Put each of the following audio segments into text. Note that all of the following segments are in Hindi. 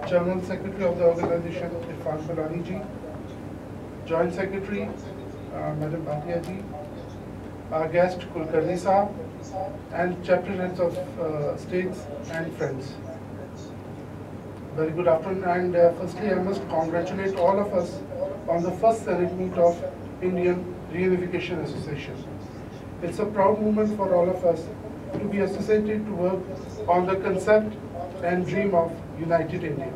General Secretary of the organization, Irfan Falani ji, Joint Secretary, Madam Bhatia ji, our guest, Kulkarni Saab, and chapter heads of states and friends. Very good afternoon, and firstly I must congratulate all of us on the first Senate meet of Indian Reunification Association. It's a proud moment for all of us to be associated to work on the concept and dream of United India.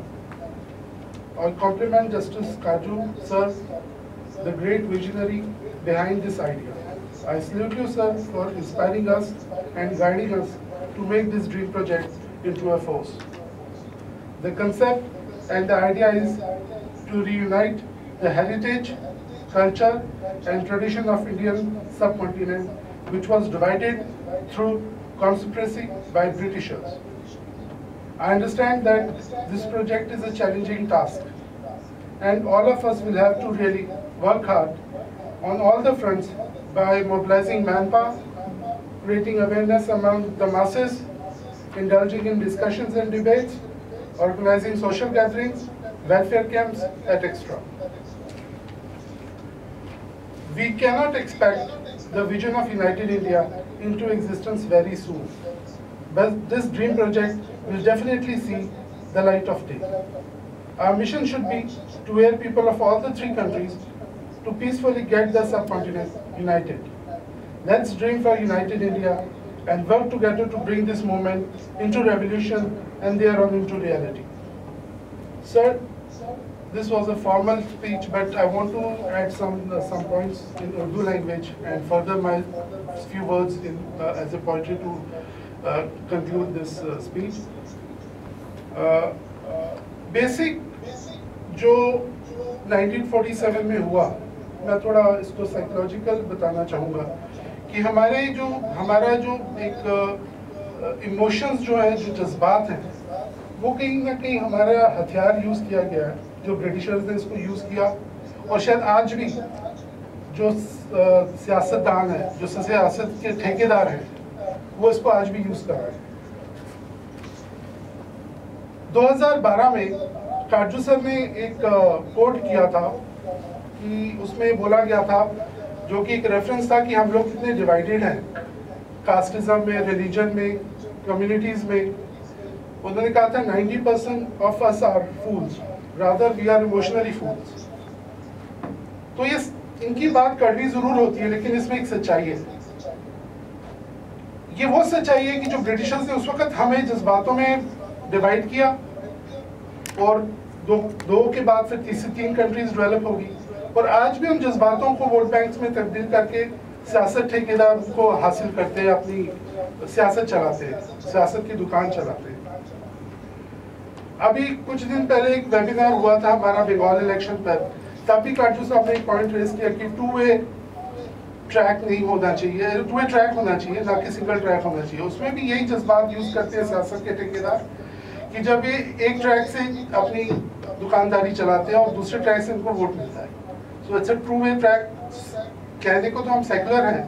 I compliment Justice Kaju, sir, the great visionary behind this idea. I salute you, sir, for inspiring us and guiding us to make this dream project into a force. The concept and the idea is to reunite the heritage, culture and tradition of Indian subcontinent, which was divided through conspiracy by Britishers. I understand that this project is a challenging task, and all of us will have to really work hard on all the fronts by mobilizing manpower, creating awareness among the masses, indulging in discussions and debates, organizing social gatherings, welfare camps, etc. We cannot expect the vision of United India into existence very soon, but this dream project will definitely see the light of day. Our mission should be to aid people of all the three countries to peacefully get the subcontinent united. Let's dream for United India and work together to bring this movement into revolution and thereon into reality. Sir, this was a formal speech, but I want to add some points in Urdu language and further my few words as a poetry to conclude this speech. Basic जो 1947 में हुआ, मैं थोड़ा इसको साइकोलॉजिकल बताना चाहूँगा कि हमारा जो एक इमोशंस जो है, जो जज्बात हैं, वो कहीं ना कहीं हमारा हथियार यूज़ किया गया है, जो ब्रिटिशर्स ने इसको यूज़ किया, और शायद आज भी जो सियासतदान है, जो सियासत के ठेकेदार हैं, वो इसको आज भी यूज़ कर रहे हैं। 2012 में काजू सर ने एक कोट किया था कि उसमें बोला गया था, जो कि एक रेफरेंस था कि हम लोग कितने डिवाइडेड हैं कास्टिज्म में, रिलीजन में, कम्युनिटीज़ में। उन्होंने कहा था 90% of us are fools, rather we are emotionally fools. तो ये इनकी बात कड़वी ज़रूर होती है, लेकिन इसमें एक सच्चाई है। ये वो सच्चाई है कि जो ब्रिटिशर्स ने उस वक्त हमें जज्बातों में डिवाइड किया, और दो के बाद फिर तीन कंट्रीज डेवलप होगी, और आज भी उन जज्बातों को वोट बैंक्स में तब्दील करके सियासत ठेकेदार को हासिल करते हैं, अपनी सियासत चलाते हैं, सियासत की दुकान चलाते हैं। अभी कुछ दिन पहले एक वेबिनार हुआ था हमारा बंगाल इलेक्शन पर, तब भी काजू साहब ने एक पॉइंट रेज किया कि टू वे ट्रैक नहीं होना चाहिए, टू वे ट्रैक होना चाहिए, ना कि सिंगल ट्रैक होना चाहिए। उसमें भी यही जज्बात यूज करते हैं सियासत के ठेकेदार कि जब ये एक ट्रैक से अपनी दुकानदारी चलाते हैं और दूसरे ट्रैक से इनको वोट मिलता है। So it's a two way track. कहने को तो हम सेकुलर हैं,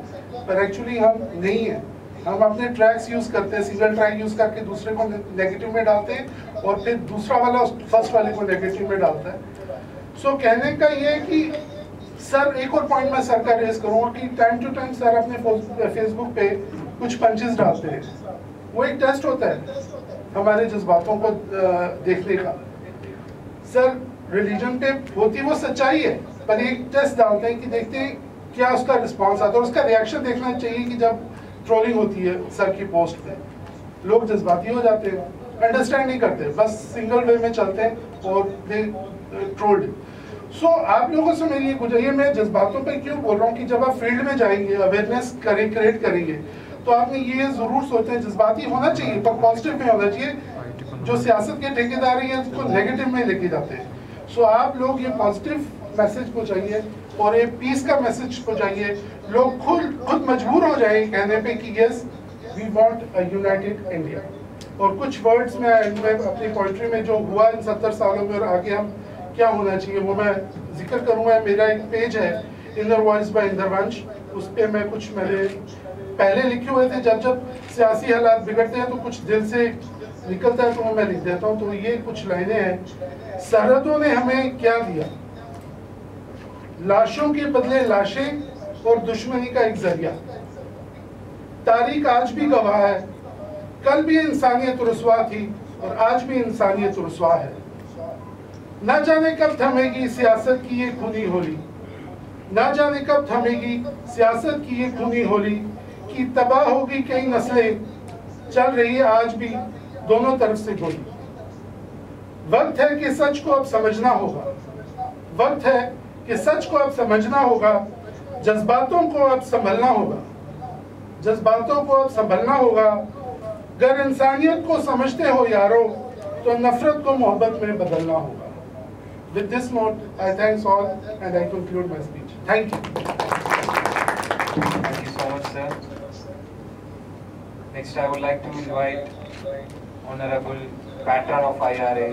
पर एक्चुअली हम नहीं हैं। हम अपने ट्रैक्स यूज करते हैं, सिंगल ट्रैक यूज करके दूसरे को नेगेटिव में डालते हैं, और फिर दूसरा वाला फर्स्ट वाले को नेगेटिव में डालता है। सो कहने का ये है कि सर, एक और पॉइंट मैं सर का रेज करूँगा कि टाइम टू टाइम सर अपने फेसबुक पे कुछ पंचेस डालते हैं। वो एक टेस्ट होता है हमारे जज्बातों को देखने का। सर, रिलीजन पे होती वो सच्चाई है, पर एक टेस्ट डालते हैं कि देखते हैं क्या उसका रिस्पांस आता है, और उसका रिएक्शन देखना चाहिए कि जब ट्रोलिंग होती है सर की पोस्ट पे, लोग जज्बाती हो जाते हैं, अंडरस्टैंड नहीं करते, बस सिंगल वे में चलते हैं और दे ट्रोल्ड। सो आप लोगों से मेरी गुजारिश, मैं जज्बातों पे क्यों बोल रहा हूँ कि जब आप फील्ड में जाएंगे, अवेयरनेस क्रिएट करेंगे, तो आपने ये जरूर सोचना, जज्बाती होना चाहिए पर पॉजिटिव में होना चाहिए। जो सियासत के ठेकेदार हैं उसको नेगेटिव में लेके जाते हैं। सो आप लोग ये पॉजिटिव मैसेज पहुँचाइए और ये पीस का मैसेज पहुँचाइए। लोग खुद मजबूर हो जाए कहने पे कि yes we want a united India. और कुछ वर्ड्स में अपनी पोइट्री में जो हुआ इन 70 सालों में और आगे हम क्या होना चाहिए वो मैं जिक्र करूँगा। मेरा एक पेज है इनर वॉइस बाय इंद्रवंश, उस पर मैं कुछ मैंने पहले लिखे हुए थे। जब सियासी हालात बिगड़ते हैं तो कुछ दिल से निकलता है तो मैं लिख देता हूँ। तो ये कुछ लाइनें हैं। सरहदों ने हमें क्या दिया? लाशों के बदले लाशें और दुश्मनी का एक जरिया। तारीख आज भी गवाह है, कल भी इंसानियत रुस्वा थी और आज भी इंसानियत रुस्वा है। ना जाने कब थमेगी सियासत की ये खूनी होली, ना जाने कब थमेगी सियासत की ये खूनी होली, कि तबाह होगी कई नस्लें, चल रही है आज भी दोनों तरफ से गोली। वक्त है कि सच को अब समझना होगा, वक्त है कि सच को अब समझना होगा, जज्बातों को अब संभलना होगा, जज्बातों को अब संभलना होगा। अगर इंसानियत को समझते हो यारो, तो नफरत को मोहब्बत में बदलना होगा। With this note, I thank all and I conclude my speech. Thank you. Thank you so much, sir. Next, I would like to invite Honorable Patron of IRA,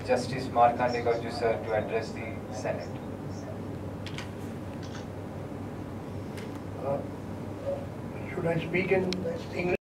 Justice Markandeya Gauju sir, to address the Senate. Should I speak in English?